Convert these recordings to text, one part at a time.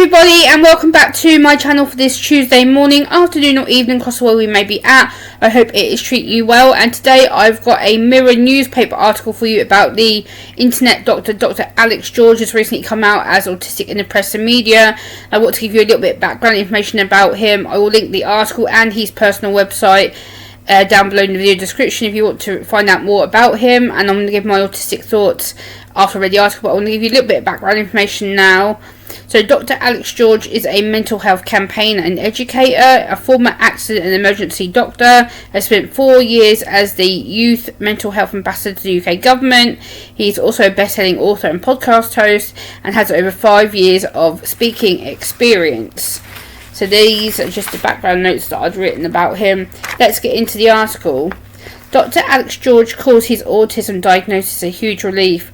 everybody, and welcome back to my channel for this Tuesday morning, afternoon or evening across where we may be at. I hope it is treating you well, and today I've got a Mirror newspaper article for you about the internet doctor, Dr. Alex George, has recently come out as autistic in the press and media. I want to give you a little bit of background information about him. I will link the article and his personal website down below in the video description if you want to find out more about him, and I'm going to give my autistic thoughts after I read the article, but I want to give you a little bit of background information now. So Dr. Alex George is a mental health campaigner and educator, a former accident and emergency doctor, has spent 4 years as the youth mental health ambassador to the UK government. He's also a best-selling author and podcast host and has over 5 years of speaking experience. So these are just the background notes that I'd written about him. Let's get into the article. Dr. Alex George calls his autism diagnosis a huge relief.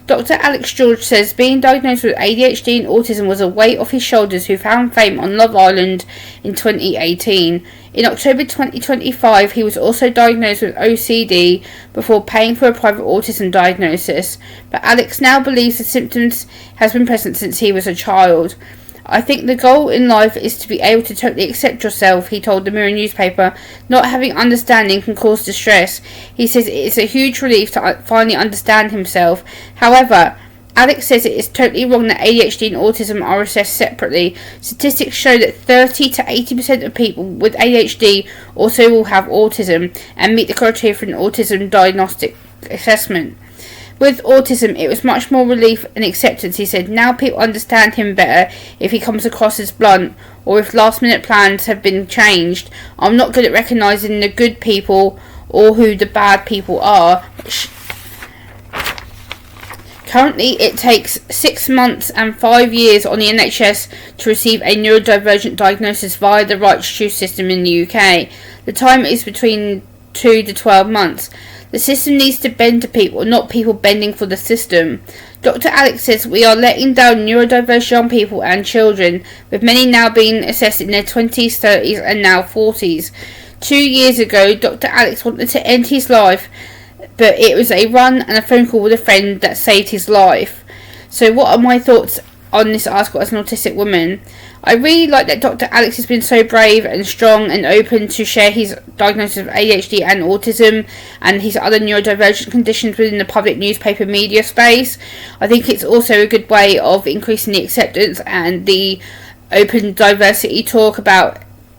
Dr. Alex George says being diagnosed with ADHD and autism was a weight off his shoulders, who found fame on Love Island in 2018. In October 2025, he was also diagnosed with OCD before paying for a private autism diagnosis, but Alex now believes the symptoms has been present since he was a child. I think the goal in life is to be able to totally accept yourself, he told the Mirror newspaper. Not having understanding can cause distress. He says it is a huge relief to finally understand himself. However, Alex says it is totally wrong that ADHD and autism are assessed separately. Statistics show that 30 to 80% of people with ADHD also will have autism and meet the criteria for an autism diagnostic assessment. With autism, it was much more relief and acceptance, he said. Now people understand him better if he comes across as blunt or if last-minute plans have been changed. I'm not good at recognising the good people or who the bad people are. Currently, it takes 6 months and 5 years on the NHS to receive a neurodivergent diagnosis via the Right to Choose system in the UK. The time is between 2 to 12 months. The system needs to bend to people, not people bending for the system. Dr. Alex says we are letting down neurodiverse young people and children, with many now being assessed in their 20s, 30s and now 40s. 2 years ago, Dr. Alex wanted to end his life, but it was a run and a phone call with a friend that saved his life. So what are my thoughts on this article as an autistic woman? I really like that Dr. Alex has been so brave and strong and open to share his diagnosis of ADHD and autism and his other neurodivergent conditions within the public newspaper media space. I think it's also a good way of increasing the acceptance and the open diversity talk about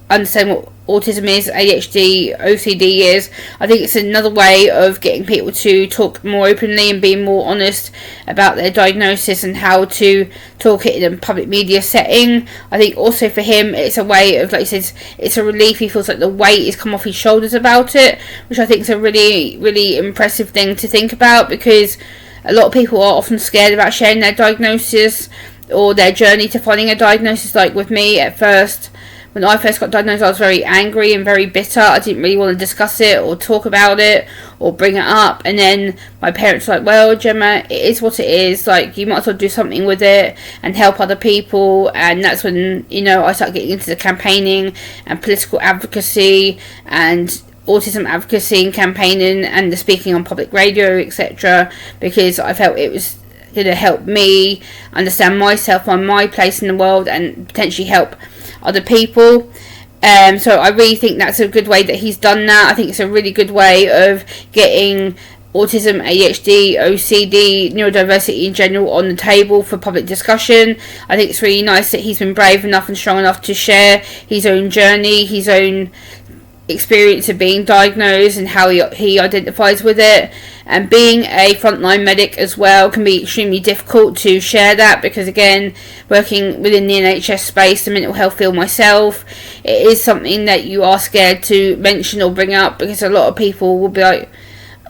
understanding what autism is, ADHD, OCD is. I think it's another way of getting people to talk more openly and being more honest about their diagnosis and how to talk it in a public media setting. I think also for him it's a way of, like he says, it's a relief. He feels like the weight has come off his shoulders about it, which I think is a really, really impressive thing to think about, because a lot of people are often scared about sharing their diagnosis or their journey to finding a diagnosis. Like with me at first, when I first got diagnosed, I was very angry and very bitter. I didn't really want to discuss it or talk about it or bring it up. And then my parents were like, well, Gemma, it is what it is. Like, you might as well do something with it and help other people. And that's when, I started getting into the campaigning and political advocacy and autism advocacy and campaigning and the speaking on public radio, etc. Because I felt it was going to help me understand myself and my place in the world and potentially help other people. So I really think that's a good way that he's done that. I think it's a really good way of getting autism, ADHD, OCD, neurodiversity in general on the table for public discussion. I think it's really nice that he's been brave enough and strong enough to share his own journey, his own experience of being diagnosed and how he identifies with it. And being a frontline medic as well can be extremely difficult to share that, because again, working within the NHS space, the mental health field myself, it is something that you are scared to mention or bring up, because a lot of people will be like,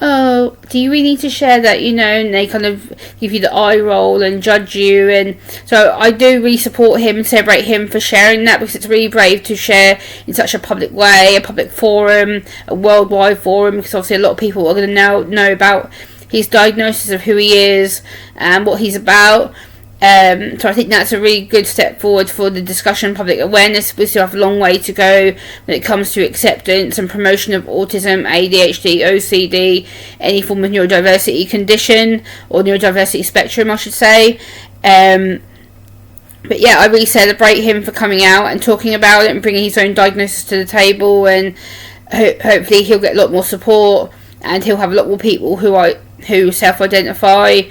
oh, do you really need to share that, and they kind of give you the eye roll and judge you. And so I do really support him and celebrate him for sharing that, because it's really brave to share in such a public way, a public forum, a worldwide forum, because obviously a lot of people are going to now know about his diagnosis of who he is and what he's about. So I think that's a really good step forward for the discussion, public awareness. We still have a long way to go when it comes to acceptance and promotion of autism, ADHD, OCD, any form of neurodiversity condition, or neurodiversity spectrum, I should say. But yeah, I really celebrate him for coming out and talking about it and bringing his own diagnosis to the table, and hopefully he'll get a lot more support, and he'll have a lot more people who self-identify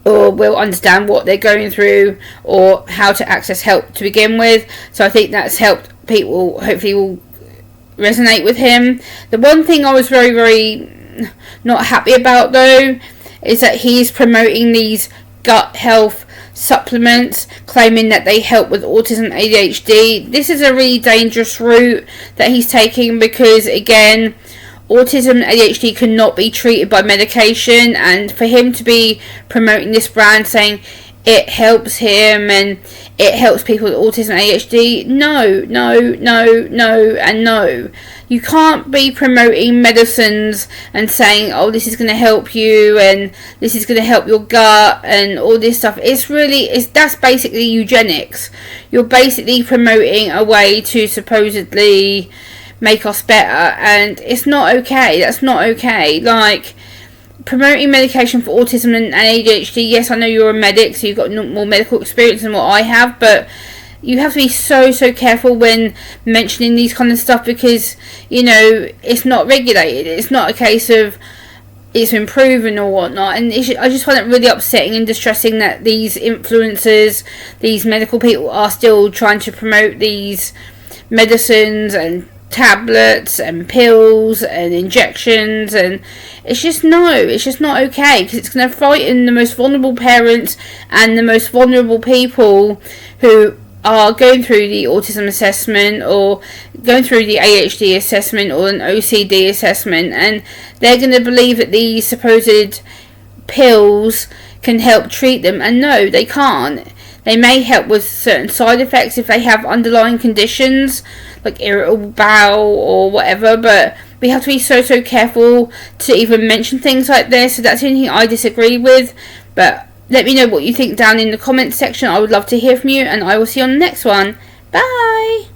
or will understand what they're going through or how to access help to begin with. So I think that's helped people, hopefully will resonate with him. The one thing I was very, very not happy about though is that he's promoting these gut health supplements, claiming that they help with autism and ADHD. This is a really dangerous route that he's taking, because again, autism and ADHD cannot be treated by medication, and for him to be promoting this brand saying it helps him and it helps people with autism and ADHD, no. You can't be promoting medicines and saying, oh, this is going to help you and this is going to help your gut and all this stuff. That's basically eugenics. You're basically promoting a way to supposedly make us better, and it's not okay. That's not okay. Like, promoting medication for autism and ADHD, yes, I know you're a medic, so you've got more medical experience than what I have, but you have to be so careful when mentioning these kind of stuff, because, you know, it's not regulated. It's not a case of it's been proven or whatnot, and I just find it really upsetting and distressing that these influencers, these medical people, are still trying to promote these medicines and tablets and pills and injections, and it's just not okay, because it's going to frighten the most vulnerable parents and the most vulnerable people who are going through the autism assessment or going through the ADHD assessment or an OCD assessment, and they're going to believe that these supposed pills can help treat them, and no, they can't. They may help with certain side effects if they have underlying conditions like irritable bowel or whatever, but we have to be so careful to even mention things like this. So that's the only thing I disagree with. But let me know what you think down in the comments section. I would love to hear from you, and I will see you on the next one. Bye!